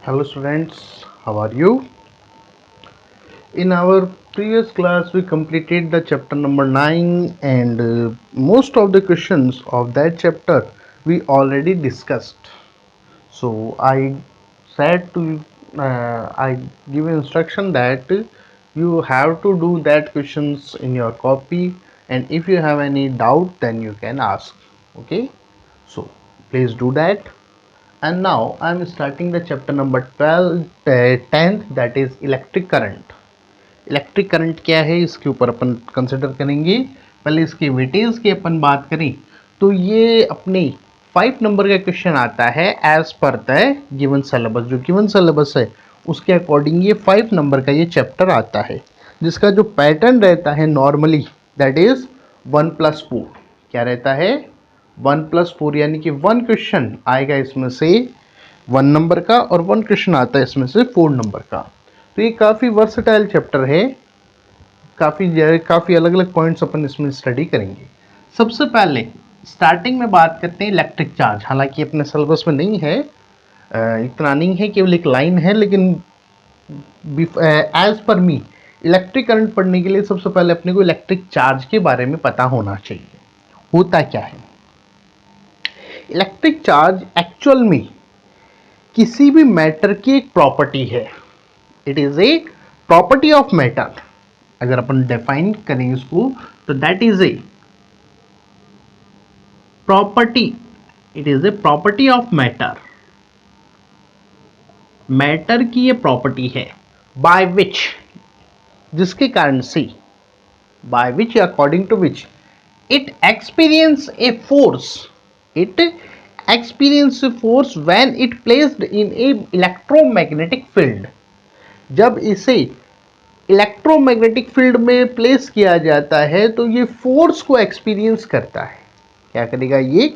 Hello students, how are you? In our previous class we completed the chapter number 9 and most of the questions of that chapter we already discussed. So I said to I give instruction that you have to do that questions in your copy, and if you have any doubt then you can ask. Okay, so please do that. And now I am starting the chapter number 12 10th, that is electric current. Electric current क्या है इसके ऊपर अपन consider करेंगे. पहले इसके weightage की अपन बात करें तो ये अपने 5 नंबर का क्वेश्चन आता है as per the given syllabus. जो गिवन सिलेबस है उसके अकॉर्डिंग ये 5 नंबर का ये चैप्टर आता है, जिसका जो पैटर्न रहता है नॉर्मली दैट इज 1+4. क्या रहता है 1+4, यानी कि 1 क्वेश्चन आएगा इसमें से 1 नंबर का और 1 क्वेश्चन आता है इसमें से 4 नंबर का. तो ये काफ़ी वर्सटाइल चैप्टर है, काफ़ी अलग अलग पॉइंट्स अपन इसमें स्टडी करेंगे. सबसे पहले स्टार्टिंग में बात करते हैं इलेक्ट्रिक चार्ज. हालांकि अपने सिलेबस में नहीं है, इतना नहीं है, केवल एक लाइन है, लेकिन एज पर मी इलेक्ट्रिक करंट पढ़ने के लिए सबसे पहले अपने को इलेक्ट्रिक चार्ज के बारे में पता होना चाहिए. होता क्या है इलेक्ट्रिक चार्ज? एक्चुअल में किसी भी मैटर की एक प्रॉपर्टी है. It is a property of matter. अगर अपन डिफाइन करें इसको तो that is a property. It is a property of matter. Matter की ये प्रॉपर्टी है बाय विच, जिसके कारण से, by which according to which it experience a force. It experience a force when it placed in a electromagnetic field. जब इसे electromagnetic field में place किया जाता है तो ये फोर्स को एक्सपीरियंस करता है. क्या करेगा? ये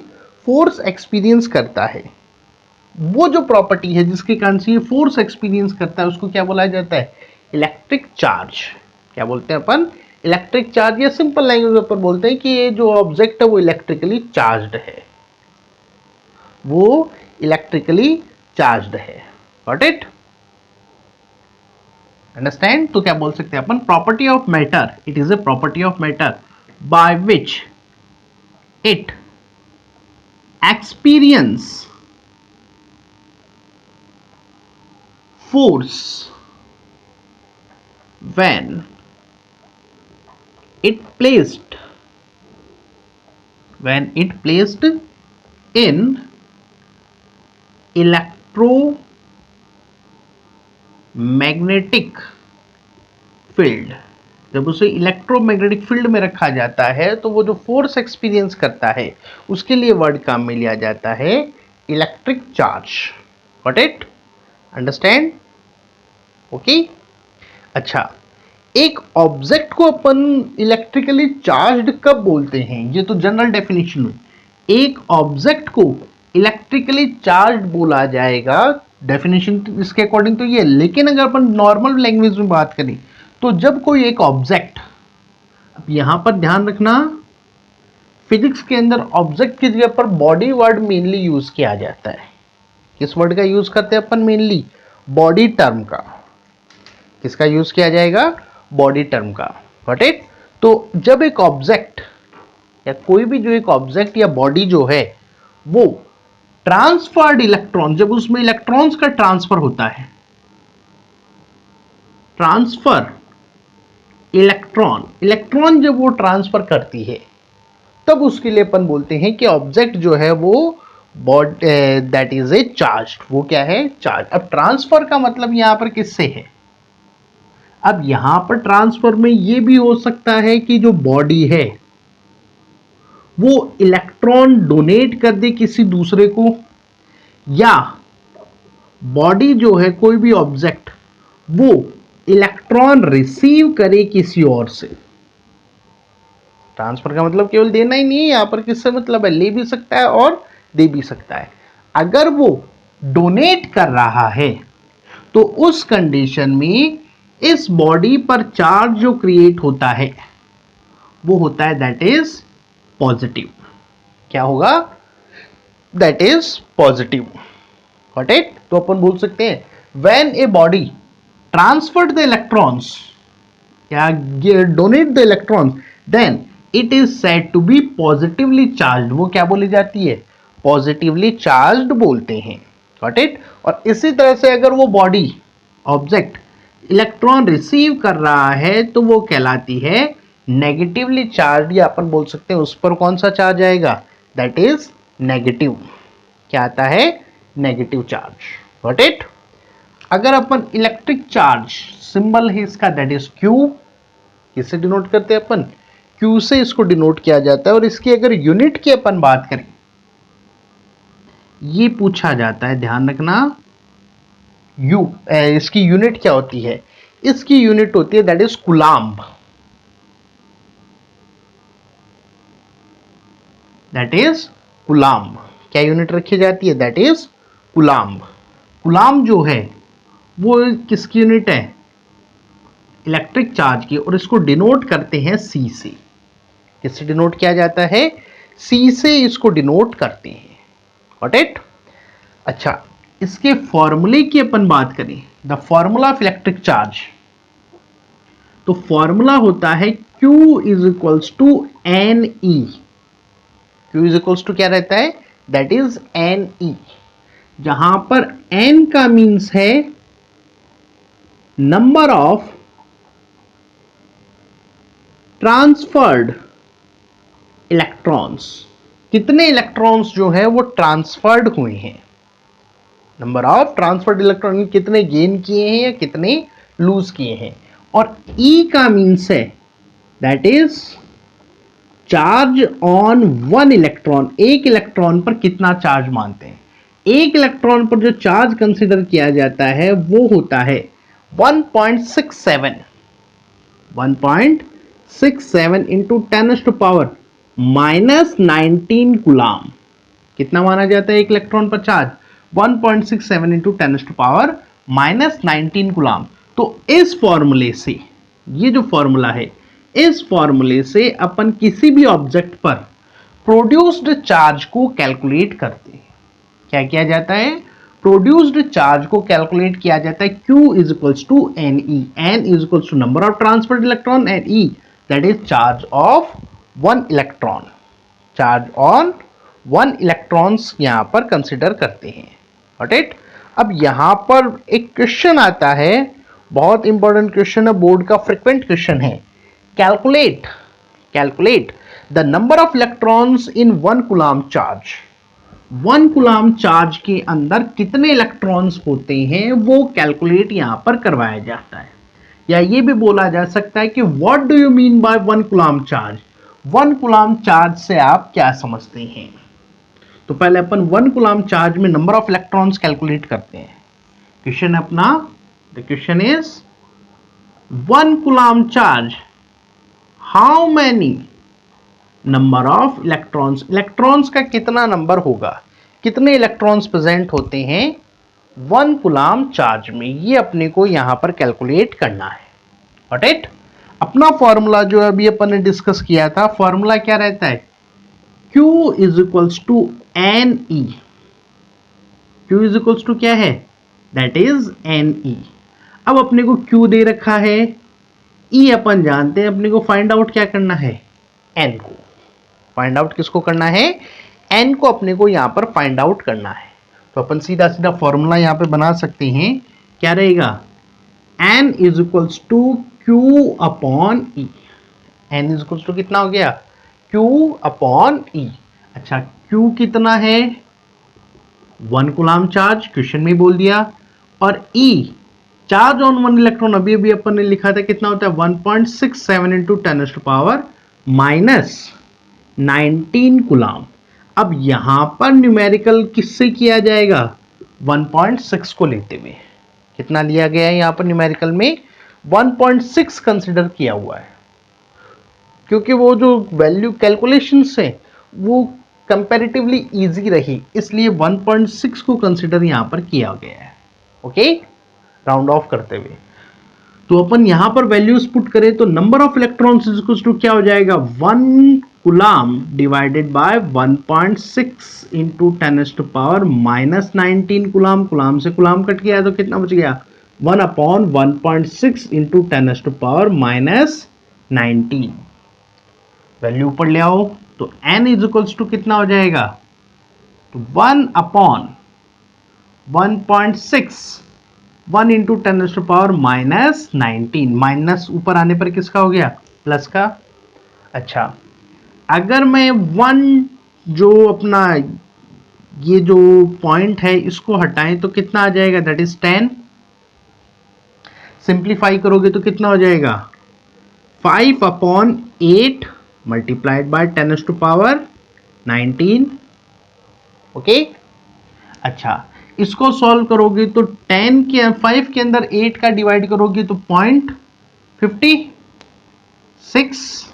फोर्स एक्सपीरियंस करता है. वो जो प्रॉपर्टी है जिसके कारण से ये फोर्स एक्सपीरियंस करता है उसको क्या बोला जाता है? Electric charge. क्या बोलते हैं अपन? Electric charge. या सिंपल लैंग्वेज में अपन बोलते हैं कि ये जो ऑब्जेक्ट है वो इलेक्ट्रिकली चार्ज्ड है. वो इलेक्ट्रिकली चार्ज्ड है. Got it? अंडरस्टैंड? तो क्या बोल सकते हैं अपन? Property of matter. It is a property of matter by which it experience force when it placed in electromagnetic field. जब उसे इलेक्ट्रोमैग्नेटिक फील्ड में रखा जाता है तो वो जो फोर्स एक्सपीरियंस करता है उसके लिए वर्ड काम में लिया जाता है electric charge. Got it? Understand? Okay. अच्छा, एक ऑब्जेक्ट को अपन इलेक्ट्रिकली चार्ज्ड कब बोलते हैं? ये तो जनरल डेफिनेशन है. एक ऑब्जेक्ट को इलेक्ट्रिकली चार्ज्ड बोला जाएगा, डेफिनेशन इसके अकॉर्डिंग तो ये. लेकिन अगर अपन नॉर्मल लैंग्वेज में बात करें तो जब कोई एक ऑब्जेक्ट, अब यहां पर ध्यान रखना फिजिक्स के अंदर ऑब्जेक्ट की जगह पर बॉडी वर्ड मेनली यूज किया जाता है. किस वर्ड का यूज करते हैं अपन? मेनली बॉडी टर्म का. किसका यूज किया जाएगा? बॉडी टर्म का. Got it? तो जब एक ऑब्जेक्ट या कोई भी जो एक ऑब्जेक्ट या बॉडी जो है वो ट्रांसफर्ड इलेक्ट्रॉन, जब उसमें इलेक्ट्रॉन्स का ट्रांसफर होता है, ट्रांसफर इलेक्ट्रॉन जब वो ट्रांसफर करती है तब उसके लिए अपन बोलते हैं कि ऑब्जेक्ट जो है वो दैट इज ए चार्ज. वो क्या है? चार्ज. अब ट्रांसफर का मतलब यहां पर किससे है? अब यहां पर ट्रांसफर में ये भी हो सकता है कि जो बॉडी है वो इलेक्ट्रॉन डोनेट कर दे किसी दूसरे को, या बॉडी जो है कोई भी ऑब्जेक्ट वो इलेक्ट्रॉन रिसीव करे किसी और से. ट्रांसफर का मतलब केवल देना ही नहीं है, यहां पर किससे मतलब है? ले भी सकता है और दे भी सकता है. अगर वो डोनेट कर रहा है तो उस कंडीशन में इस बॉडी पर चार्ज जो क्रिएट होता है वो होता है दैट इज पॉजिटिव. क्या होगा? That is positive. Got it? तो अपन बोल सकते हैं when a body transferred the electrons या donate the electrons then it is said to be positively charged. वो क्या बोली जाती है? पॉजिटिवली चार्ज्ड बोलते हैं। Got it? और इसी तरह से अगर वो बॉडी ऑब्जेक्ट इलेक्ट्रॉन रिसीव कर रहा है तो वो कहलाती है नेगेटिवली चार्ज, या अपन बोल सकते हैं उस पर कौन सा चार्ज आएगा? That is negative. क्या आता है? Negative charge. Got it? अगर अपन इलेक्ट्रिक चार्ज, सिंबल है इसका दैट इज क्यू, किससे डिनोट करते हैं अपन? क्यू से इसको डिनोट किया जाता है। और इसकी अगर यूनिट की अपन बात करें, ये पूछा जाता है, ध्यान रखना, इसकी यूनिट क्या होती है? इसकी यूनिट होती है that is coulomb. That is coulomb. क्या यूनिट रखी जाती है? That is coulomb. कूलाम्ब जो है वो किसकी यूनिट है? इलेक्ट्रिक चार्ज की, और इसको डिनोट करते हैं सी से। किससे डिनोट किया जाता है? सी से इसको डिनोट करते हैं। Got it? अच्छा, इसके फॉर्मूले की अपन बात करें, the formula of electric charge, तो फॉर्मूला होता है Q is equals to N E. Q is equals to क्या रहता है? दैट इज एन ई, जहां पर n का मीन्स है नंबर ऑफ ट्रांसफर्ड इलेक्ट्रॉन्स। कितने इलेक्ट्रॉन्स जो है वो ट्रांसफर्ड हुए हैं, नंबर ऑफ ट्रांसफर्ड इलेक्ट्रॉन, कितने गेन किए हैं या कितने लूज किए हैं। और E का मीन्स है that is charge on one electron. एक इलेक्ट्रॉन पर कितना चार्ज मानते हैं? एक इलेक्ट्रॉन पर जो चार्ज कंसीडर किया जाता है वो होता है 1.67 इंटू 10⁻⁻⁻19 कूलाम। कितना माना जाता है एक इलेक्ट्रॉन पर चार्ज? 1.67 into 10⁻⁻19 coulomb. तो इस फॉर्मूले से, ये जो फॉर्मूला है, इस फॉर्मूले से अपन किसी भी ऑब्जेक्ट पर प्रोड्यूस्ड चार्ज को कैलकुलेट करते हैं। क्या किया जाता है? प्रोड्यूस्ड चार्ज को कैलकुलेट किया जाता है। Q is equals to N E. N is equals to number of transferred electron and E that is charge of one electron. Charge on one electrons यहां पर कंसिडर करते हैं। Got it? अब यहां पर एक क्वेश्चन आता है, बहुत इंपॉर्टेंट क्वेश्चन है, बोर्ड का फ्रीक्वेंट क्वेश्चन है। Calculate the number of electrons in one coulomb charge. One coulomb charge के अंदर कितने इलेक्ट्रॉन्स होते हैं वो कैलकुलेट यहां पर करवाया जाता है। या ये भी बोला जा सकता है कि what do you mean by one coulomb charge? One coulomb charge से आप क्या समझते हैं? तो पहले अपन वन कूलाम चार्ज में नंबर ऑफ इलेक्ट्रॉन्स कैलकुलेट करते हैं। क्वेश्चन अपना, the question is one coulomb charge, how many number of electrons. Electrons का कितना नंबर होगा, कितने इलेक्ट्रॉन्स प्रेजेंट होते हैं वन कूलाम चार्ज में, ये अपने को यहां पर कैलकुलेट करना है। Got it? अपना फॉर्मूला जो अभी अपन ने डिस्कस किया था, फॉर्मूला क्या रहता है? Q is equals to N E. Q is equals to क्या है? That is N E. अब अपने को Q दे रखा है, E अपन जानते हैं, अपने को फाइंड आउट क्या करना है? N को फाइंड आउट किसको करना है? N को अपने को यहां पर फाइंड आउट करना है। तो अपन सीधा सीधा फॉर्मूला यहां पे बना सकते हैं। क्या रहेगा? N is equals to Q upon E। N is equals to कितना हो गया? Q upon E। अच्छा, Q कितना है? वन कूलाम चार्ज, क्वेश्चन में बोल दिया। और E charge on one electron, अभी अभी अपन ने लिखा था, कितना होता है? 1.67 इंटू 10⁻⁻19 कूलाम। अब यहां पर न्यूमेरिकल किससे किया जाएगा? 1.6 को लेते हुए। कितना लिया गया है यहां पर न्यूमेरिकल में? 1.6 कंसिडर किया हुआ है, क्योंकि वो जो वैल्यू कैलकुलेशंस है वो कंपैरेटिवली इजी रही, इसलिए 1.6 को कंसिडर यहां पर किया गया है। ओके, राउंड ऑफ करते हुए। तो अपन यहां पर वैल्यूज पुट करें तो number of electrons is equal to क्या हो जाएगा? One coulomb divided by 1.6 into 10⁻⁻19 coulomb. Coulomb से कूलाम कट गया तो कितना बच गया? 1/1.6 इंटू 10⁻⁻19। वैल्यू ऊपर ले आओ तो n इज इक्वल्स टू कितना हो जाएगा? तो 1/1.6, 1 इंटू 10⁻⁻19, माइनस ऊपर आने पर किसका हो गया? प्लस का। अच्छा, अगर मैं 1 जो अपना ये जो पॉइंट है इसको हटाएं तो कितना आ जाएगा? That is 10। सिंप्लीफाई करोगे तो कितना हो जाएगा? 5/8 मल्टीप्लाइड बाय 10⁻19। ओके। अच्छा, इसको सॉल्व करोगे तो 10 के 5 के अंदर 8 का डिवाइड करोगे तो 0.56,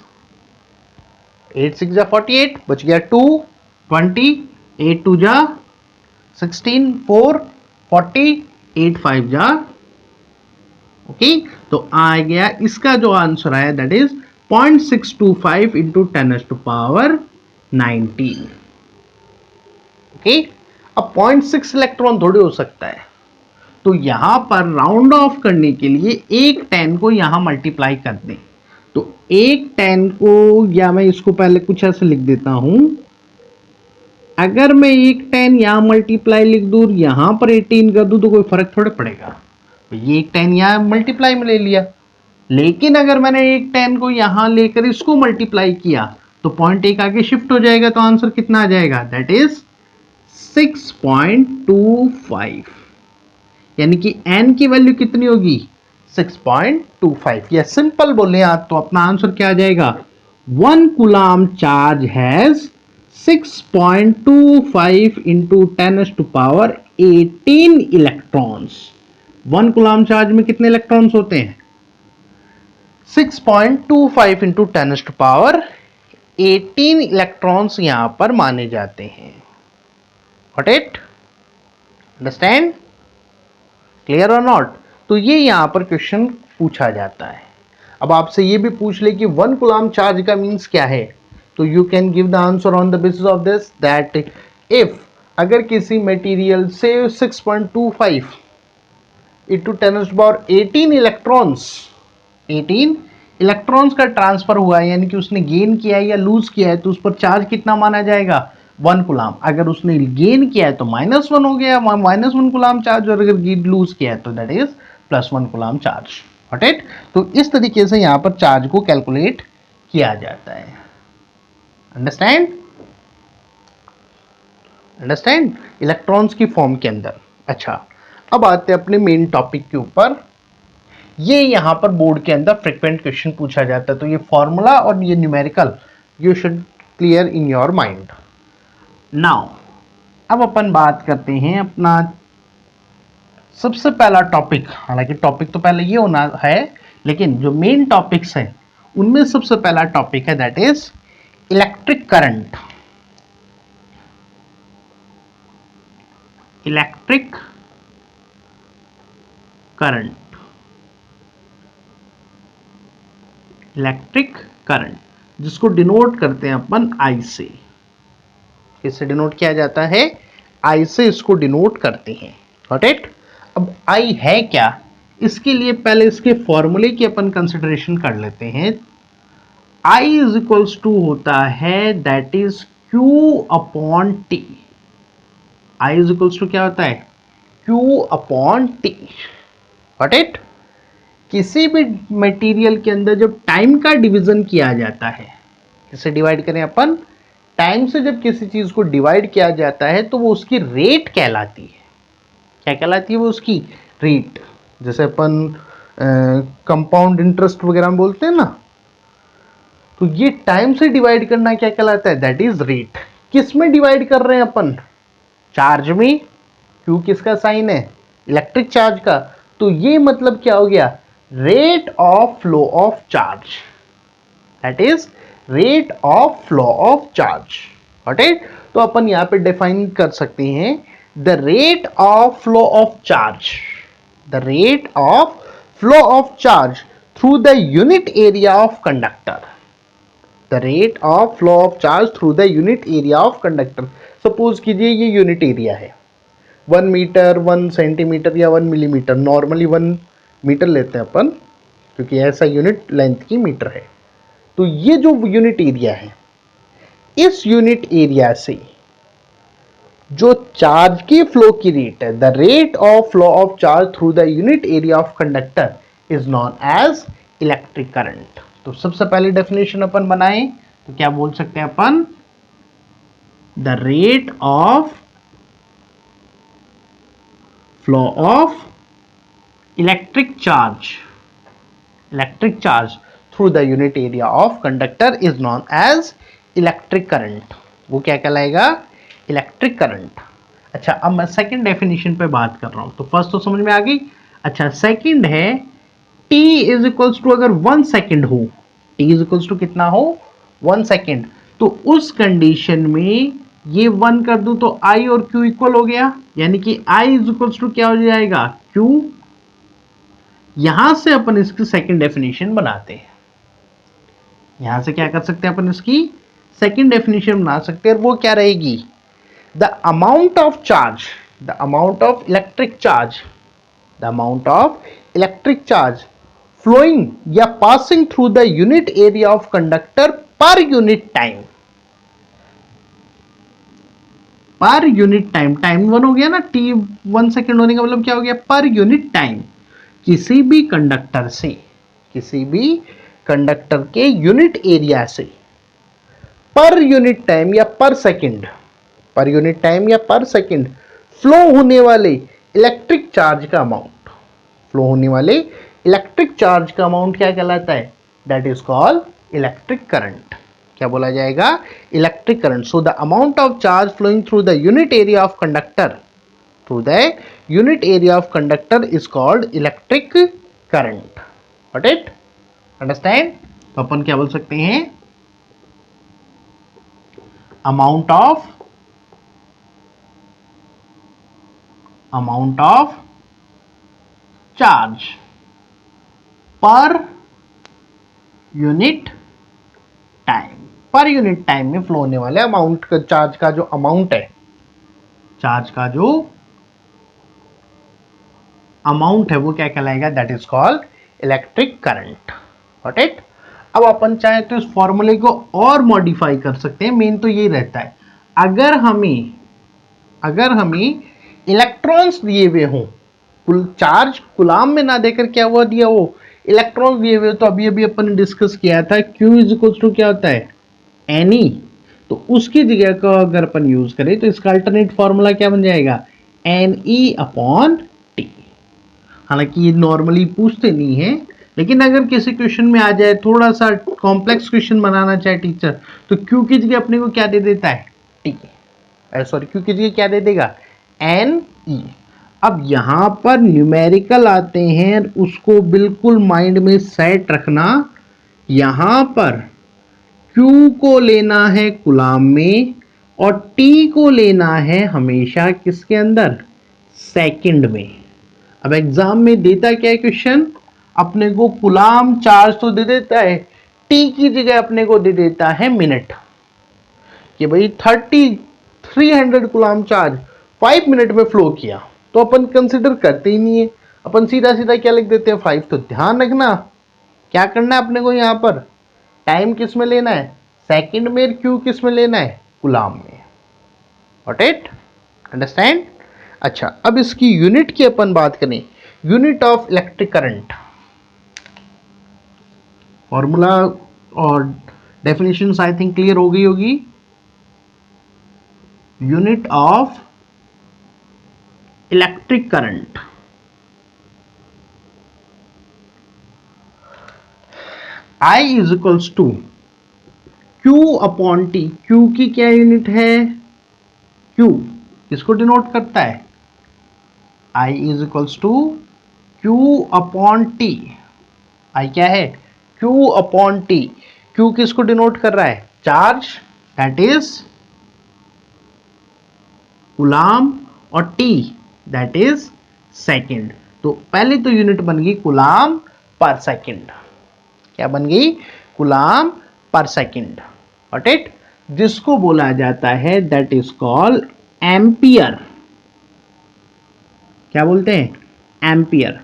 8 6 जा 48, बच गया 2, 20, 8 2 जा 16, 4 40, 8 5 जा। ओके, तो आ गया इसका जो आंसर आया दैट इज 0.625 इंटू 10⁻19। ओके, अब 0.6 इलेक्ट्रॉन थोड़ी हो सकता है, तो यहां पर राउंड ऑफ करने के लिए एक 10 को यहां मल्टीप्लाई कर दें। तो एक 10 को, या मैं इसको पहले कुछ ऐसे लिख देता हूं, अगर मैं एक 10 यहां मल्टीप्लाई लिख दूं, यहां पर 18 कर दूं तो कोई फर्क थोड़ा पड़ेगा। तो ये एक 10 यहां मल्टीप्लाई में ले लिया, लेकिन अगर मैंने एक 10 को यहां लेकर इसको मल्टीप्लाई किया तो पॉइंट एक आगे शिफ्ट हो जाएगा, तो आंसर कितना आ जाएगा? दैट इज 6.25, यानी कि n की वैल्यू कितनी होगी? 6.25। या सिंपल बोले आप तो अपना आंसर क्या आ जाएगा? 1 coulomb charge has 6.25 into 10⁻18 electrons. 1 coulomb charge में कितने इलेक्ट्रॉन्स होते हैं? 6.25 इंटू 10⁻18 इलेक्ट्रॉन्स यहां पर माने जाते हैं। Got it? Understand? क्लियर और नॉट? तो ये यहां पर क्वेश्चन पूछा जाता है। अब आपसे ये भी पूछ ले कि 1 कूलाम चार्ज का मींस क्या है, तो you can give the answer on the basis of this that if अगर किसी मटेरियल से 6.25 इंटू 10⁻18 इलेक्ट्रॉन्स, 18 इलेक्ट्रॉन्स का ट्रांसफर हुआ है, यानी कि उसने गेन किया है या लूज किया है, तो उस पर चार्ज कितना माना जाएगा? 1 कूलाम। अगर उसने गेन किया है तो -1 हो गया, -1 कूलाम चार्ज, और अगर लूज किया है तो that is +1 coulomb charge. Got it? तो इस तरीके से यहां पर चार्ज को कैलकुलेट किया जाता है। अंडरस्टैंड? अंडरस्टैंड? इलेक्ट्रॉन्स की फॉर्म के अंदर। अच्छा, अब आते हैं अपने मेन टॉपिक के ऊपर। ये यहां पर बोर्ड के अंदर फ्रीक्वेंट क्वेश्चन पूछा जाता है, तो ये फॉर्मूला और ये numerical you should clear in your mind. Now अब अपन बात करते हैं अपना सबसे पहला टॉपिक। हालांकि टॉपिक तो पहले ये होना है, लेकिन जो मेन टॉपिक्स हैं उनमें सबसे पहला टॉपिक है that is electric current. Electric current, electric current जिसको डिनोट करते हैं अपन आई से। किससे डिनोट किया जाता है? आई से इसको डिनोट करते हैं। Got it? अब आई है क्या, इसके लिए पहले इसके फॉर्मूले की अपन कंसिडरेशन कर लेते हैं। आई इज इक्वल्स टू होता है that is Q upon T. I is equals to क्या होता है? Q upon T. Got it? किसी भी मटेरियल के अंदर जब टाइम का डिवीजन किया जाता है, किससे डिवाइड करें अपन? टाइम से जब किसी चीज को डिवाइड किया जाता है तो वो उसकी रेट कहलाती है। क्या कहलाती है? वो उसकी रेट। जैसे अपन कंपाउंड इंटरेस्ट वगैरह बोलते हैं ना, तो ये टाइम से डिवाइड करना क्या कहलाता है? That is rate. किस में डिवाइड कर रहे हैं अपन? चार्ज में। क्यू किसका साइन है? इलेक्ट्रिक चार्ज का। तो ये मतलब क्या हो गया? Rate of flow of charge. That is rate of flow of charge. Got it? तो अपन यहां पे डिफाइन कर सकते हैं the rate of flow of charge, the rate of flow of charge through the unit area of conductor, the rate of flow of charge through the unit area of conductor. Suppose कीजिए ये unit area है 1 metre 1 centimetre या 1 millimetre, normally 1 metre लेते हैं अपन क्योंकि ऐसा unit length की metre है। तो ये जो यूनिट एरिया है, इस यूनिट एरिया से जो चार्ज की फ्लो की रेट है, the rate of flow of charge through the unit area of conductor is known as electric current. तो सबसे पहले डेफिनेशन अपन बनाएं तो क्या बोल सकते हैं अपन, the rate of flow of electric charge through the unit area of conductor is known as electric current. वो क्या कहलाएगा, इलेक्ट्रिक करंट। अच्छा, अब मैं सेकंड डेफिनेशन पे बात कर रहा हूं। तो फर्स्ट तो समझ में आ गई। अच्छा, सेकंड है t इज इक्वल्स टू, अगर 1 सेकेंड हो, t इज इक्वल्स टू कितना हो, 1 सेकेंड, तो उस कंडीशन में ये 1 कर दूं तो I और Q इक्वल हो गया, यानी कि I इज इक्वल्स टू क्या हो जाएगा, Q। यहां से अपन इसकी सेकंड डेफिनेशन बनाते हैं। यहां से क्या कर सकते हैं अपन, इसकी सेकंड डेफिनेशन बना सकते हैं, और वो क्या रहेगी, the amount of charge, the amount of electric charge, the amount of electric charge flowing या passing through the unit area of conductor per unit time. Per unit time, time 1 हो गया ना, t 1 सेकेंड होने का मतलब क्या हो गया, पर यूनिट टाइम किसी भी कंडक्टर से, किसी भी कंडक्टर के यूनिट एरिया से पर यूनिट टाइम या पर सेकंड, पर यूनिट टाइम या पर सेकंड फ्लो होने वाले इलेक्ट्रिक चार्ज का अमाउंट, फ्लो होने वाले इलेक्ट्रिक चार्ज का अमाउंट क्या कहलाता है, that is called electric current. क्या बोला जाएगा, electric current. So the amount of charge flowing through the unit area of conductor, through the unit area of conductor is called electric current. Got it? Understand? तो अपन क्या बोल सकते हैं, amount of charge per unit time, पर unit time में flow होने वाले amount का, चार्ज का जो अमाउंट है, चार्ज का जो अमाउंट है वो क्या कहलाएगा, that is called electric current. Got it? अब अपन चाहे तो इस फॉर्मूले को और मॉडिफाई कर सकते हैं। मेन तो यही रहता है, अगर हमें इलेक्ट्रॉन्स दिए हुए हों, चार्ज कुलाम में ना देकर क्या हुआ दिया हो, इलेक्ट्रॉन्स दिए हुए, तो अभी अभी अपन ने डिस्कस किया था Q इज इक्वल टू क्या होता है, Ne। तो उसकी जगह का अगर अपन यूज करें तो इसका अल्टरनेट फॉर्मूला क्या बन जाएगा, Ne अपॉन T। हालांकि ये नॉर्मली पूछते नहीं है, लेकिन अगर किसी क्वेश्चन में आ जाए, थोड़ा सा कॉम्प्लेक्स क्वेश्चन बनाना चाहे टीचर, तो Q की जगह अपने को क्या दे देता है, T, सॉरी Q की जगह क्या दे देगा, Ne। अब यहां पर न्यूमेरिकल आते हैं, उसको बिल्कुल माइंड में सेट रखना। यहां पर Q को लेना है कुलाम में और T को लेना है हमेशा किसके अंदर, सेकंड में। अब एग्जाम में देता क्या है क्वेश्चन, अपने को कुलाम चार्ज तो दे देता है, T की जगह अपने को दे देता है मिनट, कि भाई 300 कुलाम चार्ज 5 मिनट में फ्लो किया। तो अपन कंसिडर करते ही नहीं है, अपन सीधा सीधा क्या लिख देते हैं, 5। तो ध्यान रखना क्या करना है अपने को, यहां पर टाइम किस में लेना है, सेकंड में, Q किस में लेना है, कुलाम में। Got it? अंडरस्टैंड? अच्छा, अब इसकी यूनिट की अपन बात करें, unit of electric current, formula और डेफिनेशन आई थिंक क्लियर हो गई होगी। Unit of electric current, I is equals to Q upon T। Q की क्या यूनिट है, Q किसको डिनोट करता है, I is equals to Q upon T। I क्या है, Q अपॉन T। Q किसको डिनोट कर रहा है, चार्ज, दैट इज कुलाम, और T दैट इज सेकेंड। तो पहले तो यूनिट बन गई कुलाम पर सेकेंड। क्या बन गई, कुलाम पर सेकंड, गॉट इट, जिसको बोला जाता है दैट इज कॉल्ड एम्पियर। क्या बोलते हैं? एम्पियर।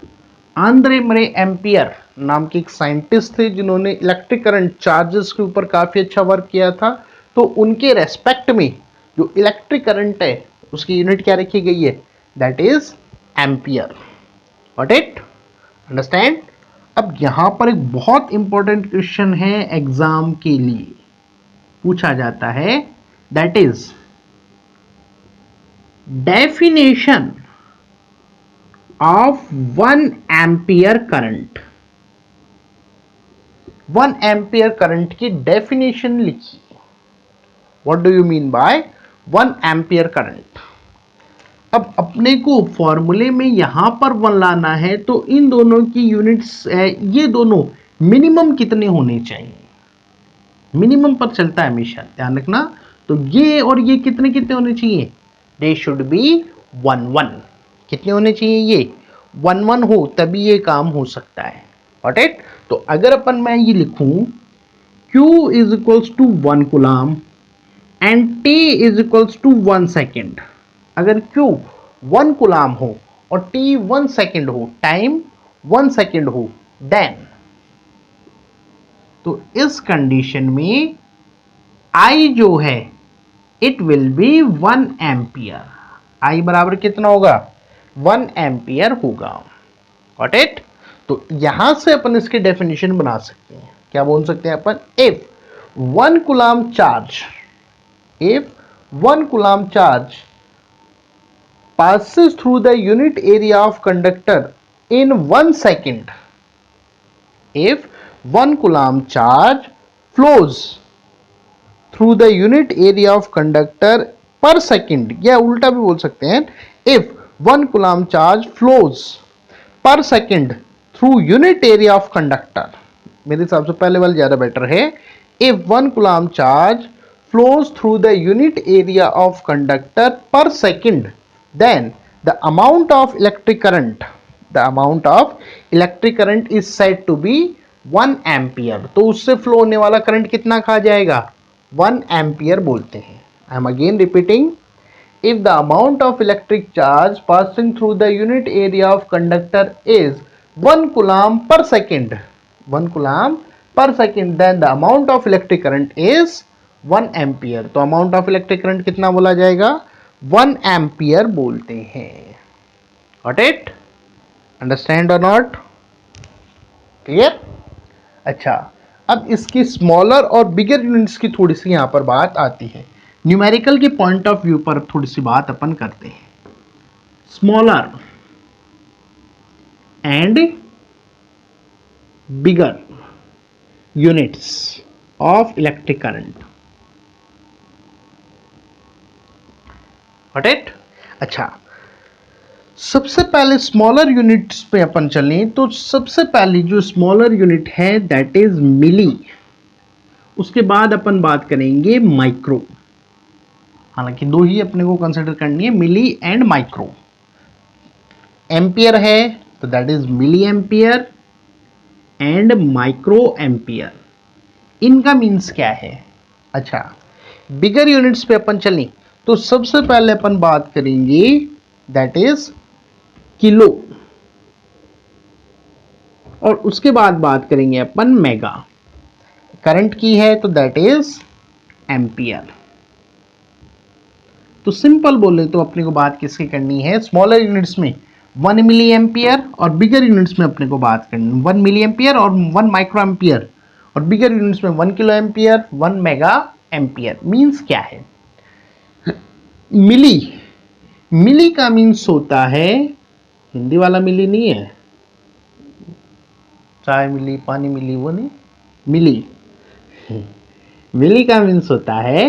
आंद्रे मरे एम्पियर नाम के एक साइंटिस्ट थे जिन्होंने इलेक्ट्रिक करंट चार्जेस के ऊपर काफी अच्छा वर्क किया था। तो उनके रेस्पेक्ट में जो इलेक्ट्रिक करंट है उसकी यूनिट क्या रखी गई है? That is ampere, got it, understand. अब यहां पर एक बहुत इंपॉर्टेंट क्वेश्चन है एग्जाम के लिए पूछा जाता है, that is definition of 1 ampere current. 1 ampere current की डेफिनेशन लिखिए। What do you mean by 1 ampere current? अब अपने को फॉर्मूले में यहां पर 1 लाना है तो इन दोनों की यूनिट्स ये दोनों मिनिमम कितने होने चाहिए? मिनिमम पर चलता है हमेशा, ध्यान रखना। तो ये और ये कितने कितने होने चाहिए? They should be 1 1। कितने होने चाहिए? ये 1 1 हो तभी ये काम हो सकता है, गॉट इट। तो अगर अपन मैं ये लिखूं Q is equals to 1 coulomb and T is equals to 1 second, अगर Q 1 कूलाम हो और T 1 सेकेंड हो, टाइम 1 सेकेंड हो, देन तो इस कंडीशन में I जो है it will be 1 ampere. I बराबर कितना होगा? 1 एम्पियर होगा, गॉट इट। तो यहां से अपन इसकी डेफिनेशन बना सकते हैं। क्या बोल सकते हैं अपन? If 1 coulomb charge, if 1 coulomb charge passes through the unit area of conductor in 1 second, if 1 coulomb charge flows through the unit area of conductor per second, या उल्टा भी बोल सकते हैं, if 1 coulomb charge flows per second through unit area of conductor, मेरे हिसाब से पहले वाला ज्यादा बेटर है। if 1 coulomb charge flows through the unit area of conductor per second, then the amount of electric current, the amount of electric current is said to be 1 ampere। तो उससे flow होने वाला करंट कितना कहा जाएगा? 1 ampere बोलते हैं। I am again repeating, if the amount of electric charge passing through the unit area of conductor is 1 coulomb per second, 1 coulomb per second, then the amount of electric current is 1 ampere। तो amount of electric current कितना बोला जाएगा? 1 ampere बोलते हैं, got it, understand और not? Clear? अच्छा, अब इसकी स्मॉलर और बिगर यूनिट्स की थोड़ी सी यहां पर बात आती है। न्यूमेरिकल के पॉइंट ऑफ व्यू पर थोड़ी सी बात अपन करते हैं। Smaller and bigger units of electric current, got it. अच्छा, सबसे पहले स्मॉलर यूनिट्स पे अपन चलें तो सबसे पहली जो स्मॉलर यूनिट है दैट इज मिली। उसके बाद अपन बात करेंगे माइक्रो। हालांकि दो ही अपने को कंसिडर करनी है, मिली एंड माइक्रो। एम्पियर है तो that is milli ampere and micro ampere. इनका मीन्स क्या है? अच्छा, बिगर यूनिट्स पे अपन चलें तो सबसे पहले अपन बात करेंगे दैट इज किलो, और उसके बाद बात करेंगे अपन मेगा। करंट की है तो दैट इज एम्पियर। तो सिंपल बोले तो अपने को बात किसकी करनी है? स्मॉलर यूनिट्स में 1 मिली एम्पियर और बिगर यूनिट्स में अपने को बात करनी है 1 मिली एम्पियर और 1 माइक्रो एम्पियर, और बिगर यूनिट्स में 1 kilo ampere, 1 mega ampere. Means क्या है? मिली, मिली का मीन्स होता है, हिंदी वाला मिली नहीं है, चाय मिली पानी मिली वो नहीं, मिली। मिली का मीन्स होता है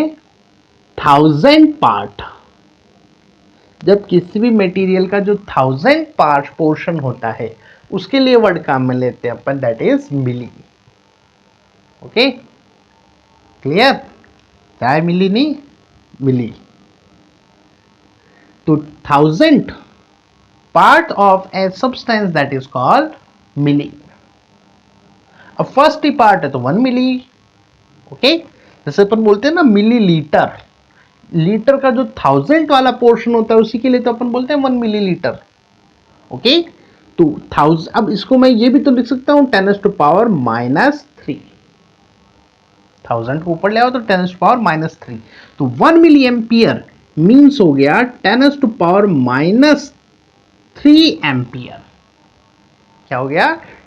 1000 पार्ट। जब किसी भी मटेरियल का जो 1000 पार्ट पोर्शन होता है उसके लिए वर्ड काम में लेते हैं अपन, that is milli. Okay, clear? चाय मिली नहीं, मिली। तो 1000 part of a substance that is called milli। अब फर्स्ट ही पार्ट है तो 1 मिली, ओके, जैसे अपन बोलते हैं ना मिलीलीटर, लीटर का जो 1000 वाला पोर्शन होता है उसी के लिए तो अपन बोलते हैं 1 मिलीलीटर। ओके, तो 1000, अब इसको मैं ये भी तो लिख सकता हूं 10⁻³ 1000 को ऊपर ले आओ तो 10⁻³ तो 1 मिली एम्पियर मीन्स हो गया 10⁻³ एम्पियर। क्या हो गया?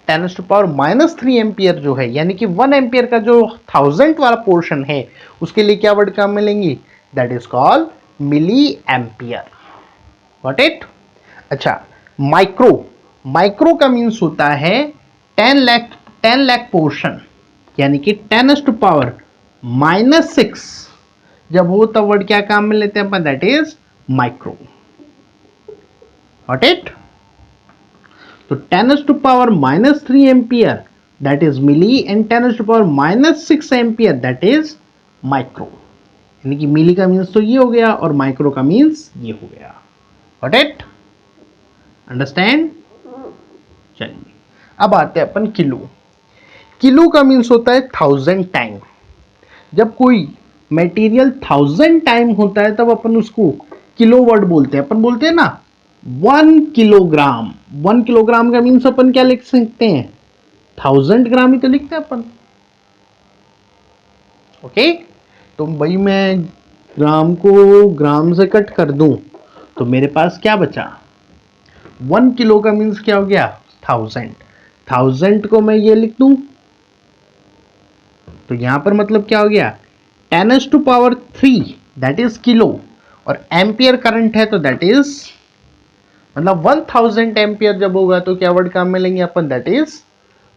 10⁻³ एम्पियर जो है, यानी कि 1 एम्पियर का जो 1000 वाला पोर्शन है उसके लिए क्या वर्ड काम मिलेंगी? That is called milli ampere. Got it? अच्छा, माइक्रो, माइक्रो का मीन्स होता है 10 लाख पोर्शन, यानी कि 10⁻⁻⁶ जब हो तब वर्ड क्या काम में लेते हैं अपन? That is micro. Got it? तो 10⁻³ ampere that is milli and 10⁻⁶ ampere that is micro. यानी कि मिली का मीन्स तो ये हो गया और माइक्रो का मीन्स ये हो गया। Got it? अंडरस्टैंड? चलिए अब आते हैं अपन किलो। किलो का मीन्स होता है 1000 टाइम। जब कोई मटेरियल 1000 टाइम होता है तब अपन उसको किलो वर्ड बोलते हैं। अपन बोलते हैं ना 1 किलोग्राम। 1 किलोग्राम का मीन्स अपन क्या लिख सकते हैं? 1000 ग्राम ही तो लिखते हैं अपन। ओके, तो भाई मैं ग्राम को ग्राम से कट कर दूं तो मेरे पास क्या बचा? 1 किलो का मीन्स क्या हो गया? 1000। 1000 को मैं ये लिख दूं तो यहां पर मतलब क्या हो गया? 10⁻³ दैट इज किलो, और एम्पियर करंट है तो दैट इज मतलब 1000 एम्पियर जब होगा तो क्या वर्ड काम में लेंगे अपन? That is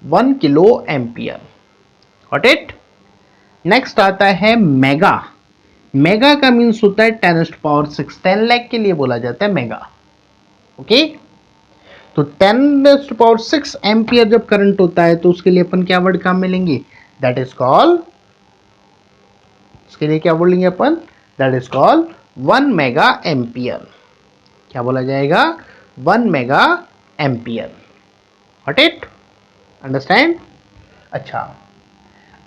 1 kilo ampere. Got it? Next आता है मेगा। मेगा का मीन्स होता है 10⁻⁶। 10 लाख के लिए बोला जाता है मेगा। ओके, तो 10⁻⁶ एम्पियर जब करंट होता है तो उसके लिए अपन क्या वर्ड काम में लेंगे? दैट इज कॉल्ड, इसके लिए क्या बोलेंगे अपन? That is called 1 mega ampere. क्या बोला जाएगा? 1 mega ampere. Got it? Understand? अच्छा,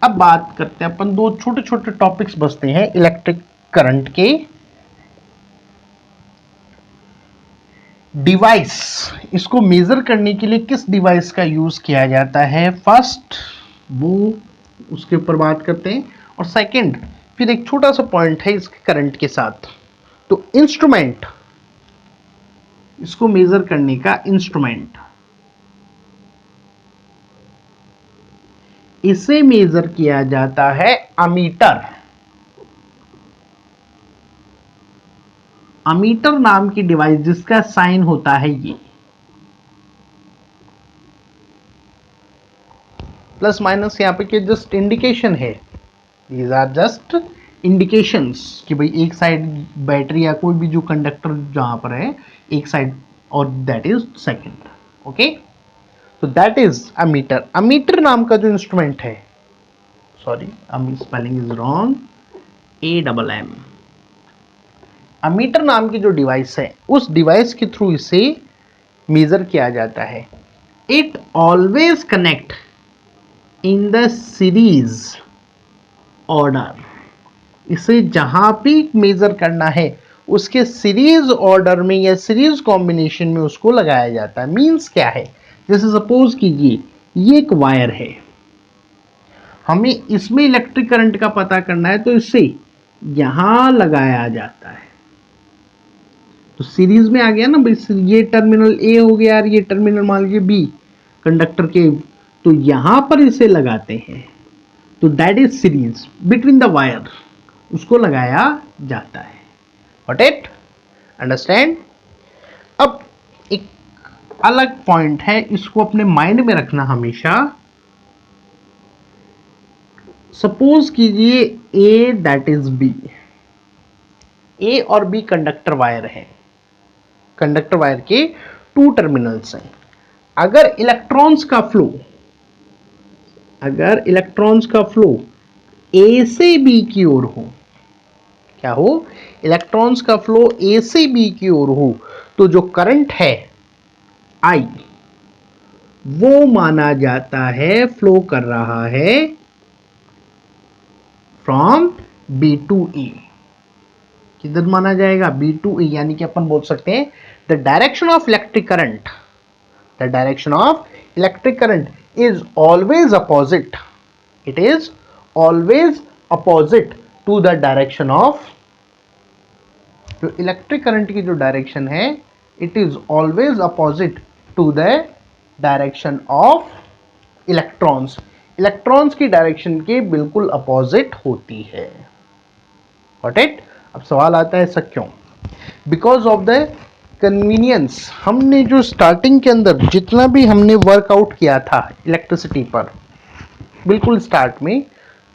अब बात करते हैं अपन, दो छोटे छोटे टॉपिक्स बचते हैं इलेक्ट्रिक करंट के। डिवाइस, इसको मेजर करने के लिए किस डिवाइस का यूज किया जाता है? फर्स्ट वो उसके ऊपर बात करते हैं, और सेकंड फिर एक छोटा सा पॉइंट है इसके करंट के साथ। तो इंस्ट्रूमेंट, इसको मेजर करने का इंस्ट्रूमेंट, इसे मेजर किया जाता है अमीटर। अमीटर नाम की डिवाइस जिसका साइन होता है ये प्लस माइनस, यहां पे के जस्ट इंडिकेशन है। दीज आर जस्ट इंडिकेशंस कि भाई एक साइड बैटरी या कोई भी जो कंडक्टर जहां पर है एक साइड, और दैट इज सेकंड। ओके, तो दैट इज अमीटर। अमीटर नाम का जो इंस्ट्रूमेंट है, sorry spelling is wrong, AMM। Ammeter नाम की जो डिवाइस है उस डिवाइस के थ्रू इसे मेजर किया जाता है। It always connect in the series order. इसे जहां भी मेजर करना है उसके सीरीज ऑर्डर में या सीरीज कॉम्बिनेशन में उसको लगाया जाता है। मींस क्या है? जैसे सपोज कीजिए ये एक वायर है, हमें इसमें इलेक्ट्रिक करंट का पता करना है तो इसे यहां लगाया जाता है। तो सीरीज में आ गया ना भाई, ये टर्मिनल ए हो गया और ये टर्मिनल मान लीजिए बी कंडक्टर के, तो यहां पर इसे लगाते हैं तो that is series between the wire, उसको लगाया जाता है। Got it? अंडरस्टैंड? अब एक अलग पॉइंट है, इसको अपने माइंड में रखना हमेशा। सपोज कीजिए ए दैट इज बी, ए और बी कंडक्टर वायर है, कंडक्टर वायर के 2 टर्मिनल्स हैं। अगर इलेक्ट्रॉन्स का फ्लो ए से बी की ओर हो, क्या हो? इलेक्ट्रॉन्स का फ्लो ए से बी की ओर हो तो जो करंट है I वो माना जाता है फ्लो कर रहा है फ्रॉम बी टू ई। किधर माना जाएगा? बी टू ई, यानी कि अपन बोल सकते हैं the direction of electric current, the direction of electric current is always opposite, it is always opposite to the direction of, जो इलेक्ट्रिक करंट की जो डायरेक्शन है it is always opposite to the direction of electrons, electrons की direction के बिल्कुल opposite होती है। Got it? अब सवाल आता है ऐसा क्यों? Because of the convenience. हमने जो स्टार्टिंग के अंदर जितना भी हमने वर्कआउट किया था इलेक्ट्रिसिटी पर बिल्कुल स्टार्ट में,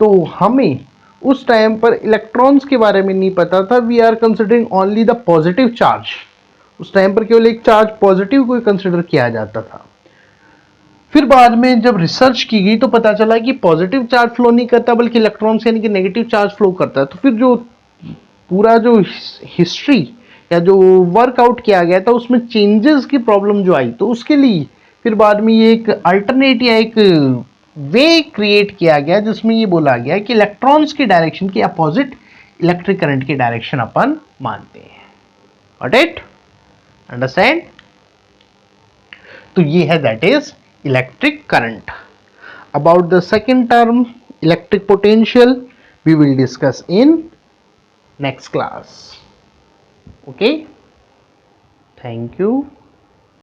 तो हमें उस टाइम पर इलेक्ट्रॉन्स के बारे में नहीं पता था। We are considering only the positive charge. उस टाइम पर केवल एक चार्ज पॉजिटिव को कंसिडर किया जाता था। फिर बाद में जब रिसर्च की गई तो पता चला कि पॉजिटिव चार्ज फ्लो नहीं करता बल्कि इलेक्ट्रॉन्स यानी कि नेगेटिव चार्ज फ्लो करता है। तो फिर जो पूरा जो हिस्ट्री या जो वर्कआउट किया गया था उसमें चेंजेस की प्रॉब्लम जो आई, तो उसके लिए फिर बाद में ये एक अल्टरनेट या एक वे क्रिएट किया गया जिसमें ये बोला गया कि इलेक्ट्रॉन्स की डायरेक्शन के अपोजिट इलेक्ट्रिक करंट की डायरेक्शन अपन मानते हैं। Got it? अंडरस्टैंड? तो ये है that is electric current. About the second term electric potential we will discuss in next class. Okay, thank you.